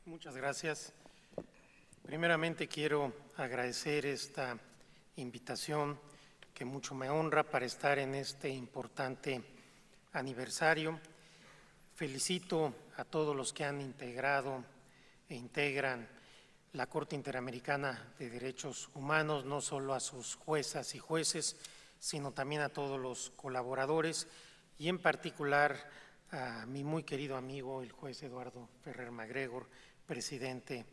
Muchas gracias. Primeramente quiero agradecer esta invitación que mucho me honra para estar en este importante aniversario. Felicito a todos los que han integrado e integran la Corte Interamericana de Derechos Humanos, no solo a sus juezas y jueces, sino también a todos los colaboradores y en particular a mi muy querido amigo, el juez Eduardo Ferrer MacGregor, presidente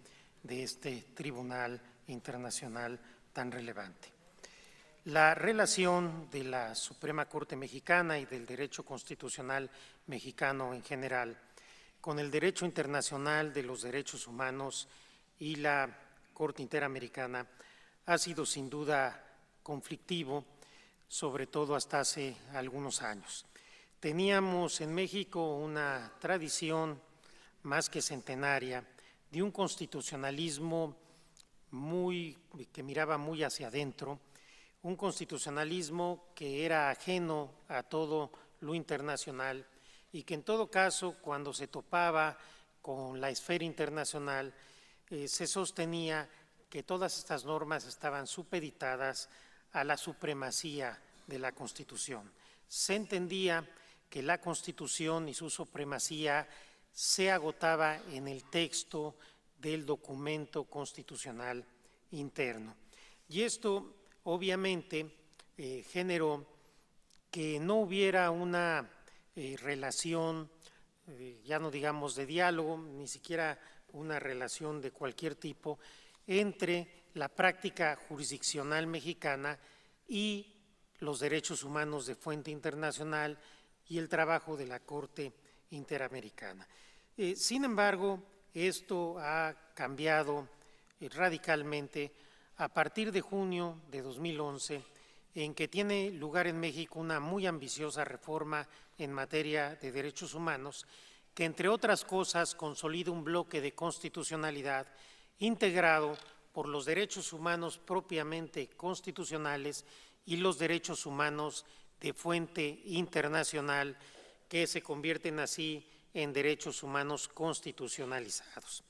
de este tribunal internacional tan relevante. La relación de la Suprema Corte Mexicana y del derecho constitucional mexicano en general con el derecho internacional de los derechos humanos y la Corte Interamericana ha sido sin duda conflictivo, sobre todo hasta hace algunos años. Teníamos en México una tradición más que centenaria de un constitucionalismo que miraba muy hacia adentro, un constitucionalismo que era ajeno a todo lo internacional y que en todo caso, cuando se topaba con la esfera internacional, se sostenía que todas estas normas estaban supeditadas a la supremacía de la Constitución. Se entendía que la Constitución y su supremacía se agotaba en el texto del documento constitucional interno. Y esto obviamente generó que no hubiera una relación, ya no digamos de diálogo, ni siquiera una relación de cualquier tipo entre la práctica jurisdiccional mexicana y los derechos humanos de fuente internacional y el trabajo de la Corte Interamericana. Sin embargo, esto ha cambiado radicalmente a partir de junio de 2011, en que tiene lugar en México una muy ambiciosa reforma en materia de derechos humanos, que entre otras cosas consolida un bloque de constitucionalidad integrado por los derechos humanos propiamente constitucionales y los derechos humanos de fuente internacional, que se convierten así en derechos humanos constitucionalizados.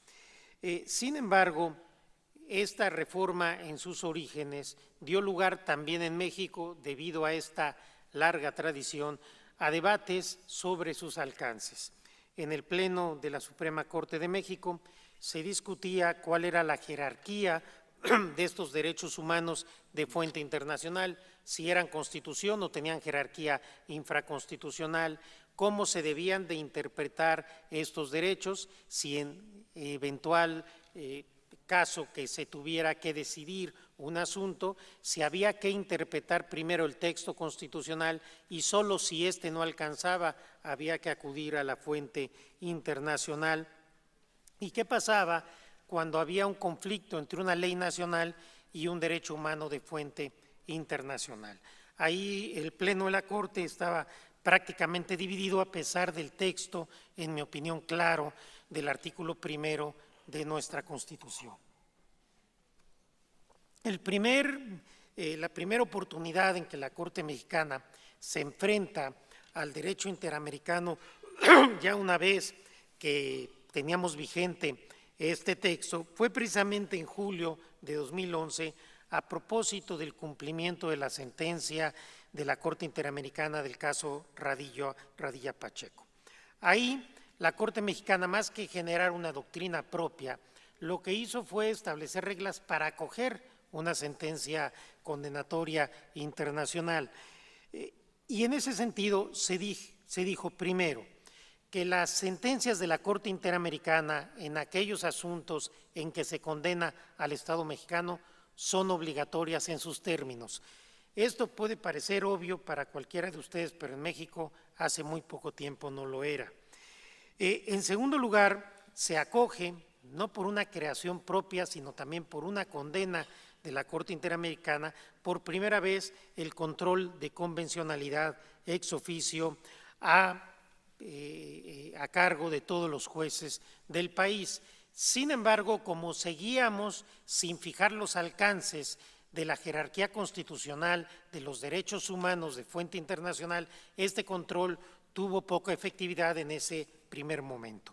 Sin embargo, esta reforma en sus orígenes dio lugar también en México, debido a esta larga tradición, a debates sobre sus alcances. En el Pleno de la Suprema Corte de México se discutía cuál era la jerarquía de estos derechos humanos de fuente internacional, si eran constitución o tenían jerarquía infraconstitucional, cómo se debían de interpretar estos derechos, si en eventual caso que se tuviera que decidir un asunto, si había que interpretar primero el texto constitucional y solo si éste no alcanzaba había que acudir a la fuente internacional. ¿Y qué pasaba cuando había un conflicto entre una ley nacional y un derecho humano de fuente internacional? Ahí el Pleno de la Corte estaba prácticamente dividido, a pesar del texto, en mi opinión, claro, del artículo primero de nuestra Constitución. La primera oportunidad en que la Corte Mexicana se enfrenta al derecho interamericano, ya una vez que teníamos vigente este texto, fue precisamente en julio de 2011, a propósito del cumplimiento de la sentencia de la Corte Interamericana del caso Radilla Pacheco. Ahí la Corte Mexicana, más que generar una doctrina propia, lo que hizo fue establecer reglas para acoger una sentencia condenatoria internacional. Y en ese sentido se dijo primero que las sentencias de la Corte Interamericana en aquellos asuntos en que se condena al Estado mexicano son obligatorias en sus términos. Esto puede parecer obvio para cualquiera de ustedes, pero en México hace muy poco tiempo no lo era. En segundo lugar, se acoge, no por una creación propia, sino también por una condena de la Corte Interamericana, por primera vez el control de convencionalidad ex oficio a cargo de todos los jueces del país. Sin embargo, como seguíamos sin fijar los alcances de la jerarquía constitucional de los derechos humanos de fuente internacional, este control tuvo poca efectividad en ese primer momento.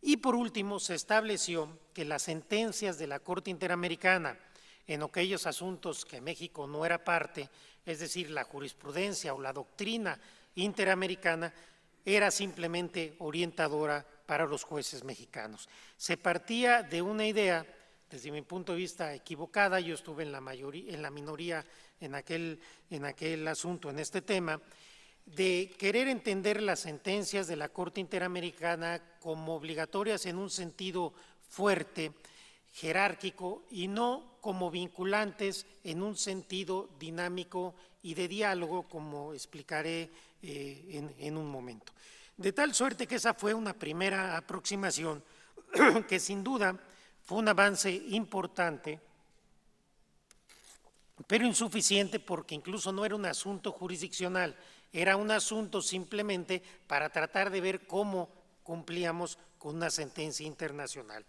Y por último, se estableció que las sentencias de la Corte Interamericana en aquellos asuntos que México no era parte, es decir, la jurisprudencia o la doctrina interamericana, era simplemente orientadora para los jueces mexicanos. Se partía de una idea, desde mi punto de vista, equivocada. Yo estuve en la minoría en aquel asunto, en este tema, de querer entender las sentencias de la Corte Interamericana como obligatorias en un sentido fuerte, jerárquico, y no como vinculantes en un sentido dinámico y de diálogo, como explicaré en un momento. De tal suerte que esa fue una primera aproximación que sin duda fue un avance importante, pero insuficiente, porque incluso no era un asunto jurisdiccional, era un asunto simplemente para tratar de ver cómo cumplíamos con una sentencia internacional.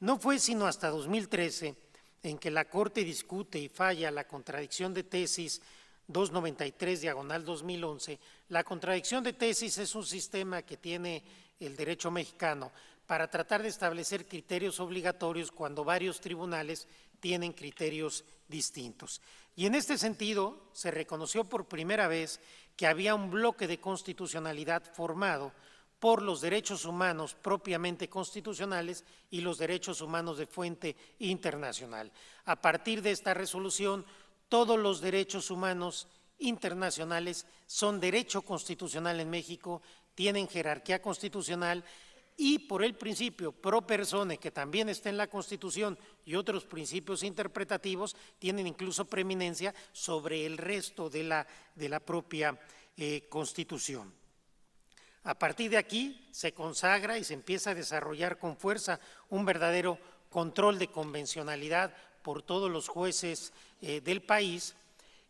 No fue sino hasta 2013 en que la Corte discute y falla la contradicción de tesis 293/2011. La contradicción de tesis es un sistema que tiene el derecho mexicano para tratar de establecer criterios obligatorios cuando varios tribunales tienen criterios distintos. Y en este sentido se reconoció por primera vez que había un bloque de constitucionalidad formado por los derechos humanos propiamente constitucionales y los derechos humanos de fuente internacional. A partir de esta resolución, todos los derechos humanos internacionales son derecho constitucional en México, tienen jerarquía constitucional, y por el principio pro persone, que también está en la Constitución, y otros principios interpretativos, tienen incluso preeminencia sobre el resto de la propia Constitución. A partir de aquí se consagra y se empieza a desarrollar con fuerza un verdadero control de convencionalidad por todos los jueces del país,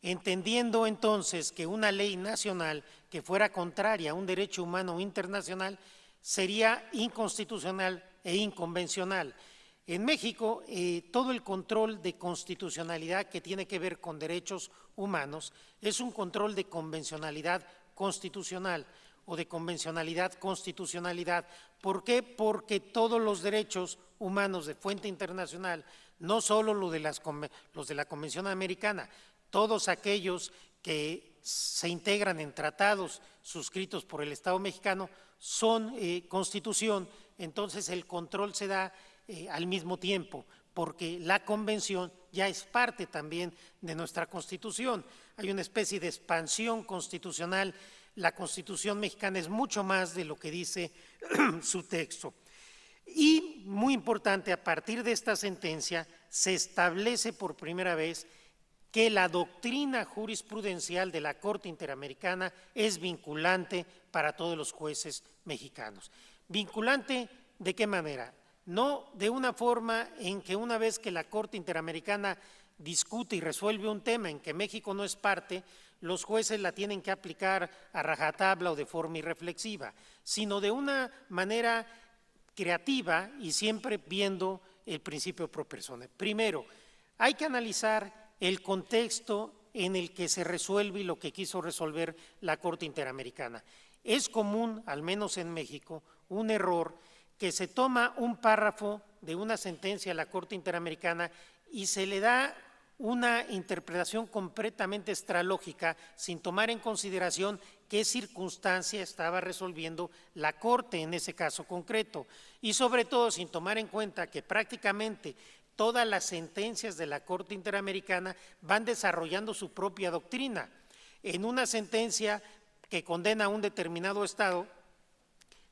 entendiendo entonces que una ley nacional que fuera contraria a un derecho humano internacional sería inconstitucional e inconvencional. En México, todo el control de constitucionalidad que tiene que ver con derechos humanos es un control de convencionalidad constitucional o de convencionalidad-constitucionalidad. ¿Por qué? Porque todos los derechos humanos de fuente internacional, no solo los de la Convención Americana, todos aquellos que se integran en tratados suscritos por el Estado mexicano, son Constitución. Entonces el control se da al mismo tiempo, porque la Convención ya es parte también de nuestra Constitución. Hay una especie de expansión constitucional. La Constitución mexicana es mucho más de lo que dice su texto. Y muy importante, a partir de esta sentencia se establece por primera vez que la doctrina jurisprudencial de la Corte Interamericana es vinculante para todos los jueces mexicanos. ¿Vinculante de qué manera? No de una forma en que una vez que la Corte Interamericana discute y resuelve un tema en que México no es parte, los jueces la tienen que aplicar a rajatabla o de forma irreflexiva, sino de una manera creativa y siempre viendo el principio pro persone. Primero, hay que analizar el contexto en el que se resuelve y lo que quiso resolver la Corte Interamericana. Es común, al menos en México, un error que se toma un párrafo de una sentencia de la Corte Interamericana y se le da una interpretación completamente extralógica sin tomar en consideración qué circunstancia estaba resolviendo la Corte en ese caso concreto, y sobre todo sin tomar en cuenta que prácticamente todas las sentencias de la Corte Interamericana van desarrollando su propia doctrina. En una sentencia que condena a un determinado Estado,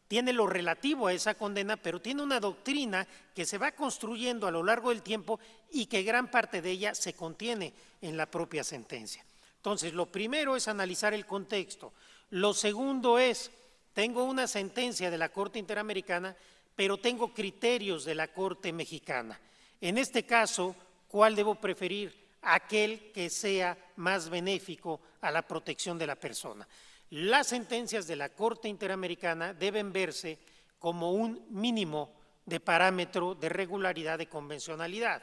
tiene lo relativo a esa condena, pero tiene una doctrina que se va construyendo a lo largo del tiempo y que gran parte de ella se contiene en la propia sentencia. Entonces, lo primero es analizar el contexto. Lo segundo es, tengo una sentencia de la Corte Interamericana, pero tengo criterios de la Corte Mexicana. En este caso, ¿cuál debo preferir? Aquel que sea más benéfico a la protección de la persona. Las sentencias de la Corte Interamericana deben verse como un mínimo de parámetro de regularidad, de convencionalidad.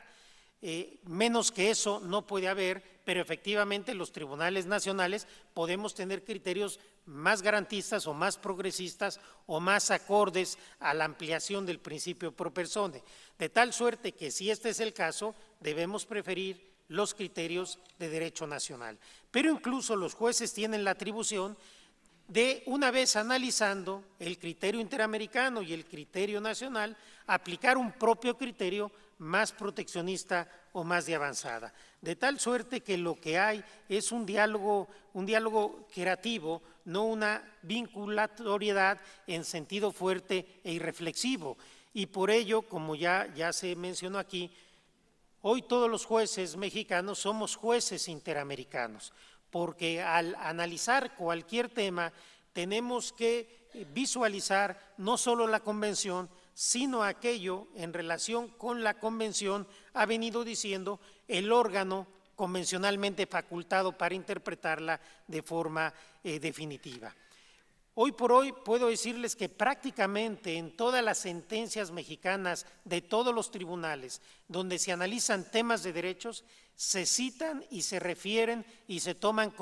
menos que eso no puede haber, pero efectivamente los tribunales nacionales podemos tener criterios más garantistas o más progresistas o más acordes a la ampliación del principio pro persone, de tal suerte que si este es el caso, debemos preferir los criterios de derecho nacional. Pero incluso los jueces tienen la atribución de, una vez analizando el criterio interamericano y el criterio nacional, aplicar un propio criterio más proteccionista o más de avanzada. De tal suerte que lo que hay es un diálogo creativo, no una vinculatoriedad en sentido fuerte e irreflexivo. Y por ello, como ya se mencionó aquí, hoy todos los jueces mexicanos somos jueces interamericanos, porque al analizar cualquier tema tenemos que visualizar no solo la convención, sino aquello en relación con la convención ha venido diciendo el órgano convencionalmente facultado para interpretarla de forma definitiva. Hoy por hoy puedo decirles que prácticamente en todas las sentencias mexicanas de todos los tribunales donde se analizan temas de derechos, se citan y se refieren y se toman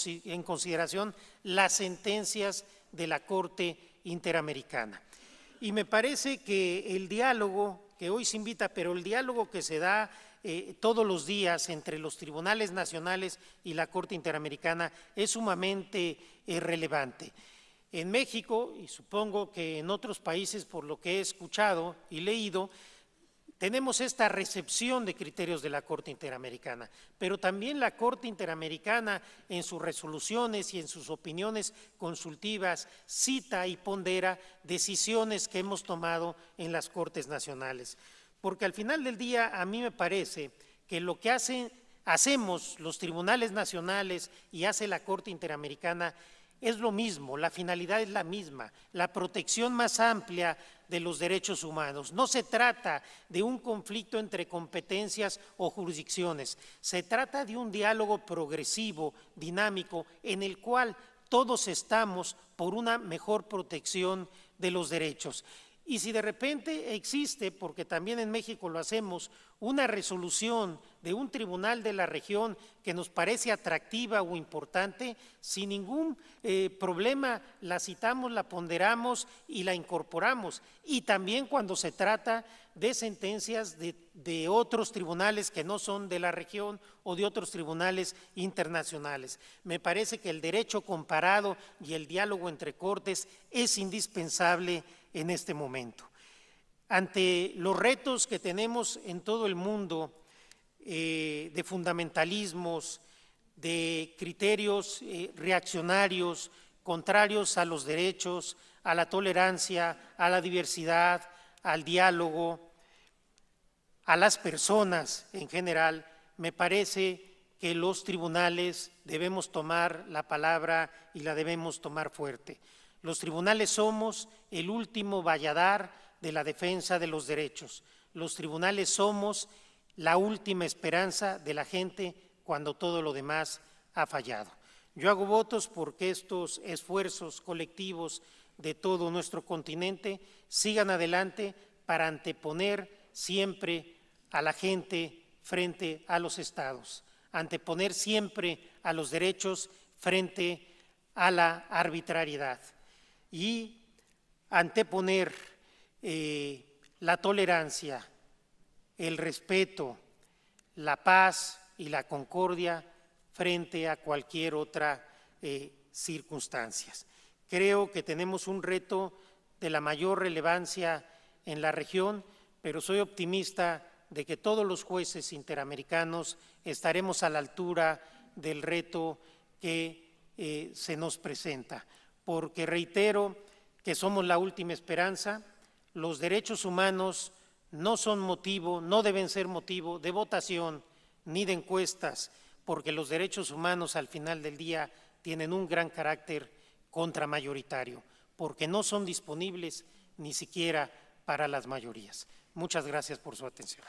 en consideración las sentencias de la Corte Interamericana. Y me parece que el diálogo que hoy se invita, pero el diálogo que se da todos los días entre los tribunales nacionales y la Corte Interamericana es sumamente relevante. En México, y supongo que en otros países por lo que he escuchado y leído, tenemos esta recepción de criterios de la Corte Interamericana, pero también la Corte Interamericana en sus resoluciones y en sus opiniones consultivas cita y pondera decisiones que hemos tomado en las Cortes Nacionales. Porque al final del día a mí me parece que lo que hacemos los tribunales nacionales y hace la Corte Interamericana es lo mismo, la finalidad es la misma, la protección más amplia de los derechos humanos. No se trata de un conflicto entre competencias o jurisdicciones, se trata de un diálogo progresivo, dinámico, en el cual todos estamos por una mejor protección de los derechos. Y si de repente existe, porque también en México lo hacemos, una resolución de un tribunal de la región que nos parece atractiva o importante, sin ningún problema la citamos, la ponderamos y la incorporamos. Y también cuando se trata de sentencias de otros tribunales que no son de la región o de otros tribunales internacionales. Me parece que el derecho comparado y el diálogo entre cortes es indispensable en este momento. Ante los retos que tenemos en todo el mundo de fundamentalismos, de criterios reaccionarios, contrarios a los derechos, a la tolerancia, a la diversidad, al diálogo, a las personas en general, me parece que los tribunales debemos tomar la palabra y la debemos tomar fuerte. Los tribunales somos el último valladar de la defensa de los derechos. Los tribunales somos la última esperanza de la gente cuando todo lo demás ha fallado. Yo hago votos porque estos esfuerzos colectivos de todo nuestro continente sigan adelante para anteponer siempre a la gente frente a los estados, anteponer siempre a los derechos frente a la arbitrariedad y anteponer la tolerancia, el respeto, la paz y la concordia frente a cualquier otra circunstancia. Creo que tenemos un reto de la mayor relevancia en la región, pero soy optimista de que todos los jueces interamericanos estaremos a la altura del reto que se nos presenta, porque reitero que somos la última esperanza. Los derechos humanos no son motivo, no deben ser motivo de votación ni de encuestas, porque los derechos humanos al final del día tienen un gran carácter contramayoritario, porque no son disponibles ni siquiera para las mayorías. Muchas gracias por su atención.